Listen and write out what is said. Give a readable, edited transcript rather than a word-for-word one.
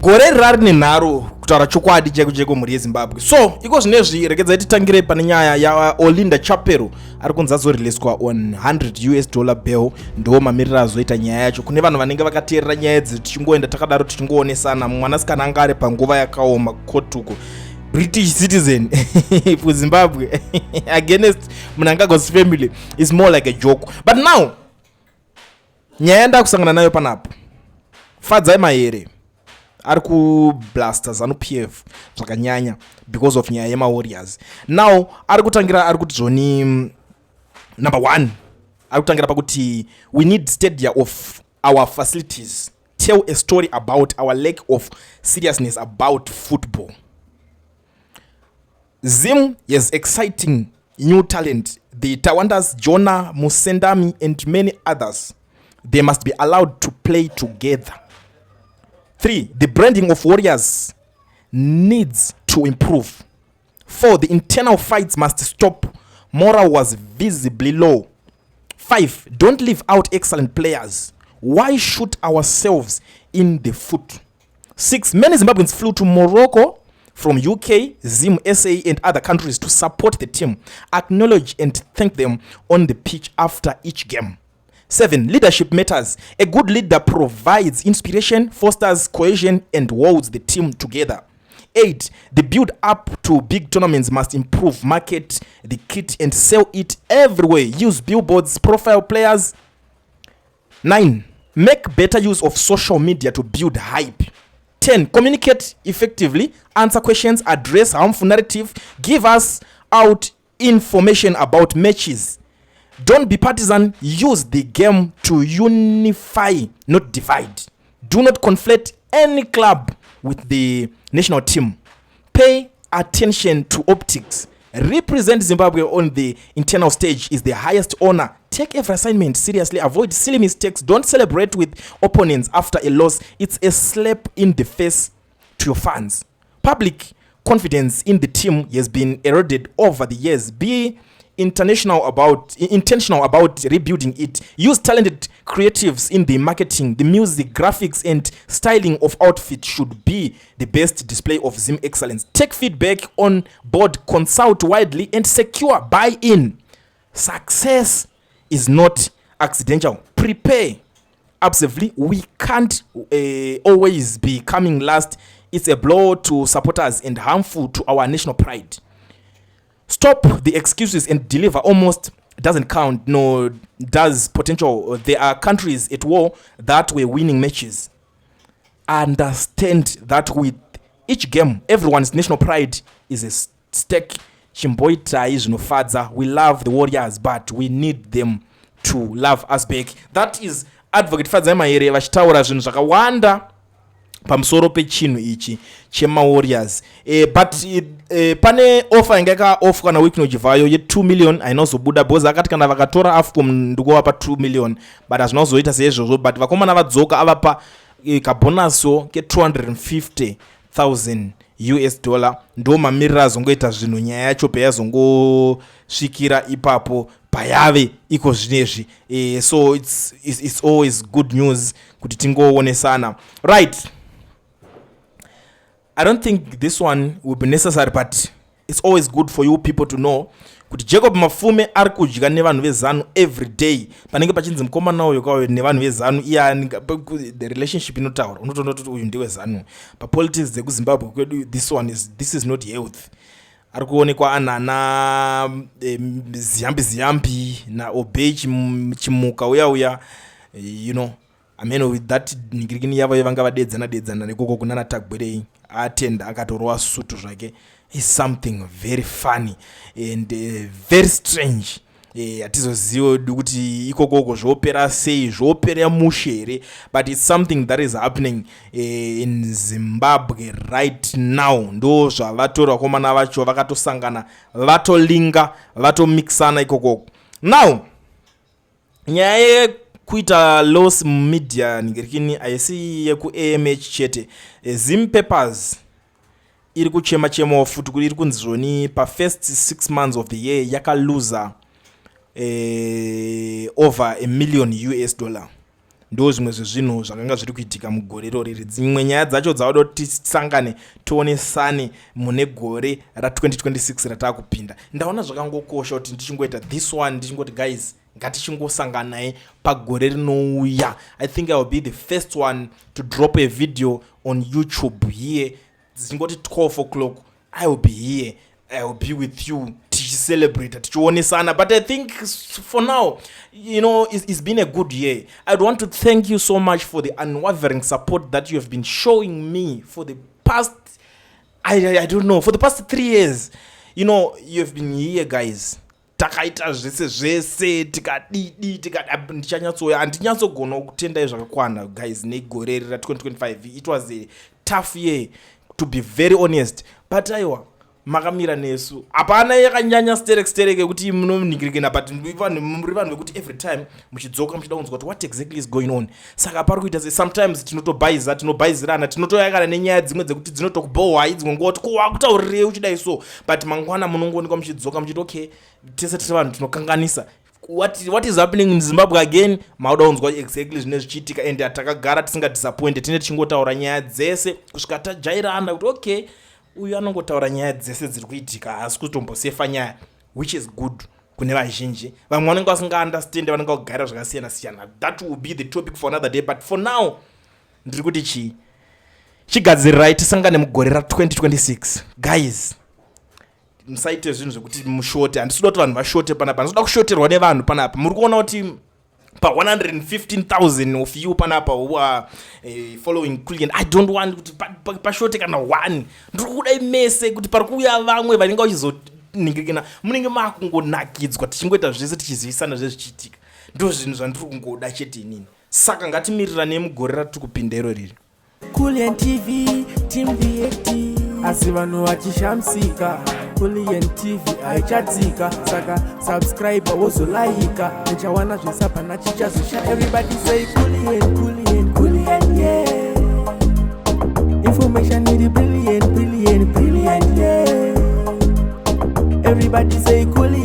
gore rari nenharo kutaura chokwadi cheko mhuri yezimbabwe. So iko zvinezvi rekedza titangire pane nyaya yaolinda chapero ari kunzi azoreleaswa on $100 bail. ndo mamiriro azoita nyaya yacho. Kune vanhu vanenge vakateerera nyaya idzi tichingoenda takadaro tichingoonesana mwanasikana anga ari panguva yakaoma kotuko British citizen for Zimbabwe against Mnangagwa's family is more like a joke. But now nyaya nda kusangana nayo panapo Fadzayi Mahere ari kublaster Zanupf zvakanyanya because of nyaya yemawarriors. Now ari kutangira ari kuti zvoni number 1 ari kutangira pakuti we need stadia of our facilities, tell a story about our lack of seriousness about football. Zim is exciting new talent, the Tawandas, Jonah, Musendami and many others. They must be allowed to play together. 3. The branding of warriors needs to improve. 4. The internal fights must stop. Morale was visibly low. 5. Don't leave out excellent players. Why shoot ourselves in the foot? 6. Many Zimbabweans flew to Morocco from UK, Zim, SA and other countries to support the team, acknowledge and thank them on the pitch after each game. 7. Leadership matters. A good leader provides inspiration, fosters cohesion and holds the team together. 8. The build up to big tournaments must improve, market the kit and sell it everywhere. Use billboards, profile players. 9. Make better use of social media to build hype. 10. Communicate effectively, answer questions, address harmful narrative, give us out information about matches. Don't be partisan, use the game to unify, not divide. Do not conflate any club with the national team. Pay attention to optics. Represent Zimbabwe on the internal stage is the highest honor. Take every assignment seriously. Avoid silly mistakes. Don't celebrate with opponents after a loss. It's a slap in the face to your fans. Public confidence in the team has been eroded over the years. Be intentional about rebuilding it. Use talented creatives in the marketing. The music, graphics and styling of outfit should be the best display of Zim excellence. Take feedback on board, consult widely and secure buy-in. Success is not accidental. Prepare obsessively. We can't always be coming last. It's a blow to supporters and harmful to our national pride. Stop the excuses and deliver. Almost doesn't count, nor does potential. There are countries at war that were winning matches. Understand that with each game, everyone's national pride is a stake. Chimboita is no Fadza. We love the warriors, but we need them to love us back. That is advocate Fadzayi Mahere vachitaura zvinhu zvakawanda pamusoro pechinhu ichi chemawarriors. But pane offer inga yakaofwa kana week nochivhayo ye2 million ainozobuda because akati kana vakatora AFCON ndikova pa 2 million but hazvinozoita seizvozvo. But vakomana vadzoka avapa kabonaso ke $250,000 ndo mamiriro azongoita zvinhu nyaya yacho payazongosvikira ipapo payave iko zvinezvi. So it's always good news kuti tingoonesana, right? I don't think this one will be necessary, but it's always good for you people to know kuti Jacob Mafume ari kudya nevanhu vezanu every day. Panenge pachinzi mukomana uyo kwawe nevanhu vezanu iya the relationship inotaura unotoona kuti uyu ndiwe zanu. Pa politics dzekuZimbabwe kwedu this is not health. Ari kuonekwa anana ziyambi na obey chimuka uya you know, I mean with that ningirikini yavo vanga vadedzana nekoko kunana Tagberei atenda akatorwa sutu zvake is something very funny and very strange. Hatizozivi kuti ikokoko zvopera sei, zvopera mushere, but it's something that is happening in Zimbabwe right now. Ndo zvavatora komana vacho vakatosangana vatolinga vatomixana ikokoko. Now nyaya kuita loss media ningirikini aisi yeku AMH chete. Zim Papers iri kuchema futi kuti iri kunzi zvoni pa first 6 months of the year yakaluza over $1 million. ndo zvimwe zvezvinhu zvakanga zviri kuitika mugore roriri. Dzimwe nyaya dzacho dzavada kuti tisangane tionesane mune gore ra2026 ratakupinda. Ndaona zvakangokosha kuti ndichingoita this one ndichingoti guys ngatichingosanganaye pagore rinouya. I think I will be the first one to drop a video on YouTube here. Dzingoti 12 o'clock I will be here. I will be with you to celebrate, tichionesana. But I think for now, it's been a good year. I'd want to thank you so much for the unwavering support that you have been showing me for the past, I don't know, for the past 3 years. You have been here, guys. Takaita zvese tikadidi ndichanyatsouya handinyatsogona kutendai zvakakwana guys negore ra2025. It was a tough year to be very honest, but aiwa makamira nesu hapana yakanyanya stereke kuti munoningirikena, but muri vanhu vekuti every time muchidzoka muchida kunzwa kuti what exactly is going on. Saka pari kuita sometimes tinobhaizirana tinotoyakana nenyaya dzimwe dzekuti dzinotokubohwai dzimwe ngoti kutaurireyi uchidai so, but mangwana munongoonekwa muchidzoka muchiti okay tese tiri vanhu tinokanganisa. What is happening in Zimbabwe again? Mauda kunzwa exactly zvine zvichiitika, and takagara tisinga disappointed, tine tichingotaura nyaya dzese kusvika tajairana kuti okay uyu anongotaura nyaya dzese dziri kuitika hasi kutombosefa nyaya, which is good kune vazhinji. Vamwe vanenge vasinga understand, vanenge kugara zvakasiyana. That will be the topic for another day, but for now ndiri kuti chigadzirirai tisangane mugore ra2026 guys. Musaite zvinhu zvekuti mushote. Handisida kuti vanhu vashote panapa, ndinoda kushoterwa nevanhu panapa. Muri kuona kuti pa 115,000 of you panapa who are following Kulian, I don't want kuti pashote kana 1. Ndiri kuda imese kuti pari kuuya vamwe vanenge vachizoningirikana munenge makungonakidzwa tichingoita zvese tichizivisana zvezvichiitika. Ndo zvinhu zvandiri kungoda chete inini. Saka ngatimirirane mugore ratiri kupinda iroriri. Kulian TV, Team VAT. Asi vanhu vachishamsika, Kulian TV haichatsika. Saka subscribe wozolaika, nechawana zvisapana chichazosha. Everybody say Kulian, yeah. Information is brilliant, yeah. Everybody say Kulian.